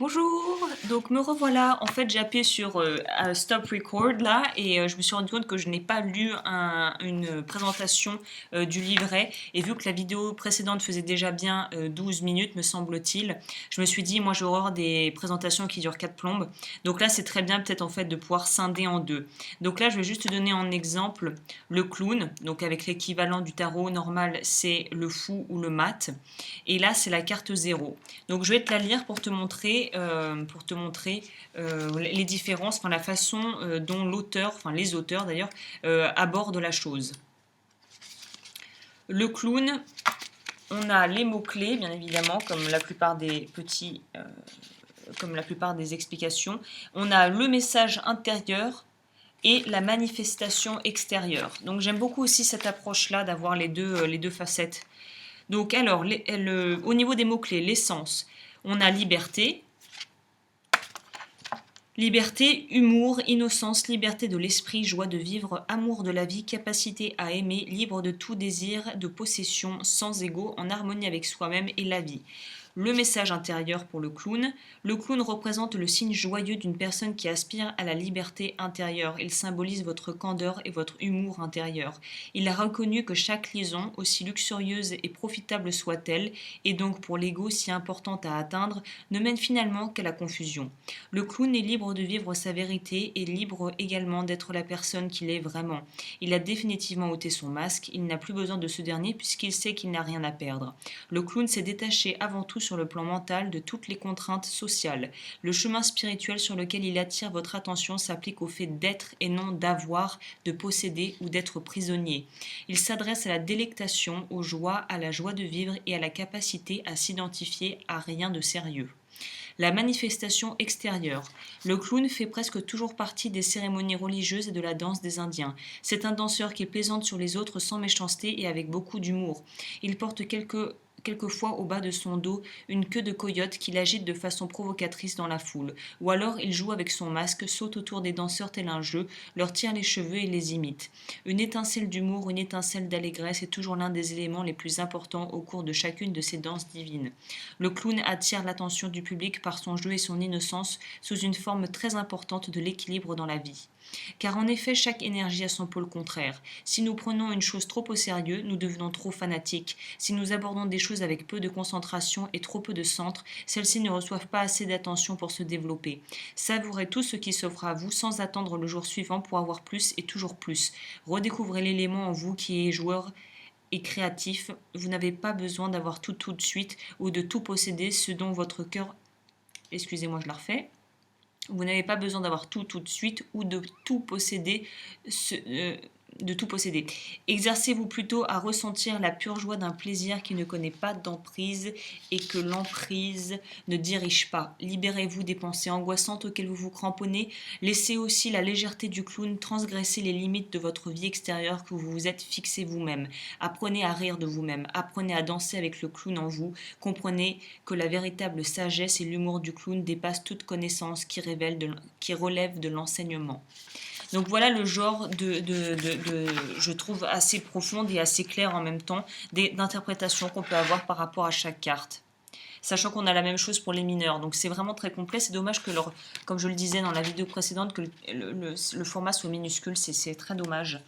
Bonjour, donc me revoilà. En fait, j'ai appuyé sur Stop Record là et je me suis rendu compte que je n'ai pas lu une présentation du livret. Et vu que la vidéo précédente faisait déjà bien 12 minutes, me semble-t-il, je me suis dit, moi j'ai horreur des présentations qui durent 4 plombes. Donc là, c'est très bien peut-être en fait de pouvoir scinder en deux. Donc là, je vais juste te donner en exemple le clown. Donc avec l'équivalent du tarot normal, c'est le fou ou le mat. Et là, c'est la carte zéro. Donc je vais te la lire pour te montrer les différences, enfin, la façon dont l'auteur, enfin les auteurs d'ailleurs, abordent la chose. Le clown, on a les mots-clés, bien évidemment, comme la plupart des comme la plupart des explications. On a le message intérieur et la manifestation extérieure. Donc j'aime beaucoup aussi cette approche-là d'avoir les deux facettes. Donc alors, au niveau des mots-clés, l'essence, on a liberté. Liberté, humour, innocence, liberté de l'esprit, joie de vivre, amour de la vie, capacité à aimer, libre de tout désir, de possession, sans ego, en harmonie avec soi-même et la vie. Le message intérieur pour le clown. Le clown représente le signe joyeux d'une personne qui aspire à la liberté intérieure. Il symbolise votre candeur et votre humour intérieur. Il a reconnu que chaque liaison, aussi luxurieuse et profitable soit-elle, et donc pour l'ego si importante à atteindre, ne mène finalement qu'à la confusion. Le clown est libre de vivre sa vérité et libre également d'être la personne qu'il est vraiment. Il a définitivement ôté son masque, il n'a plus besoin de ce dernier puisqu'il sait qu'il n'a rien à perdre. Le clown s'est détaché avant tout sur le plan mental de toutes les contraintes sociales. Le chemin spirituel sur lequel il attire votre attention s'applique au fait d'être et non d'avoir, de posséder ou d'être prisonnier. Il s'adresse à la délectation, aux joies, à la joie de vivre et à la capacité à s'identifier à rien de sérieux. La manifestation extérieure. Le clown fait presque toujours partie des cérémonies religieuses et de la danse des Indiens. C'est un danseur qui plaisante sur les autres sans méchanceté et avec beaucoup d'humour. Il porte quelquefois au bas de son dos une queue de coyote qu'il agite de façon provocatrice dans la foule. Ou alors il joue avec son masque, saute autour des danseurs tel un jeu, leur tire les cheveux et les imite. Une étincelle d'humour, une étincelle d'allégresse est toujours l'un des éléments les plus importants au cours de chacune de ces danses divines. Le clown attire l'attention du public par son jeu et son innocence sous une forme très importante de l'équilibre dans la vie. Car en effet, chaque énergie a son pôle contraire. Si nous prenons une chose trop au sérieux, nous devenons trop fanatiques. Si nous abordons des choses avec peu de concentration et trop peu de centre, celles-ci ne reçoivent pas assez d'attention pour se développer. Savourez tout ce qui s'offre à vous sans attendre le jour suivant pour avoir plus et toujours plus. Redécouvrez l'élément en vous qui est joueur et créatif. Vous n'avez pas besoin d'avoir tout de suite ou de tout posséder, ce dont votre cœur... Excusez-moi, je la refais. Vous n'avez pas besoin d'avoir tout de suite ou de tout posséder, de tout posséder. Exercez-vous plutôt à ressentir la pure joie d'un plaisir qui ne connaît pas d'emprise et que l'emprise ne dirige pas. Libérez-vous des pensées angoissantes auxquelles vous vous cramponnez. Laissez aussi la légèreté du clown transgresser les limites de votre vie extérieure que vous vous êtes fixé vous-même. Apprenez à rire de vous-même. Apprenez à danser avec le clown en vous. Comprenez que la véritable sagesse et l'humour du clown dépassent toute connaissance qui relève de l'enseignement. Donc voilà le genre je trouve, assez profonde et assez claire en même temps d'interprétation qu'on peut avoir par rapport à chaque carte. Sachant qu'on a la même chose pour les mineurs. Donc c'est vraiment très complet. C'est dommage que, comme je le disais dans la vidéo précédente, que le format soit minuscule. C'est très dommage.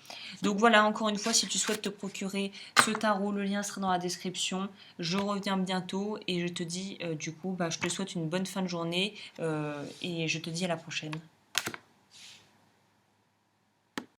Donc voilà, encore une fois, si tu souhaites te procurer ce tarot, le lien sera dans la description. Je reviens bientôt et je te dis, du coup, je te souhaite une bonne fin de journée et je te dis à la prochaine.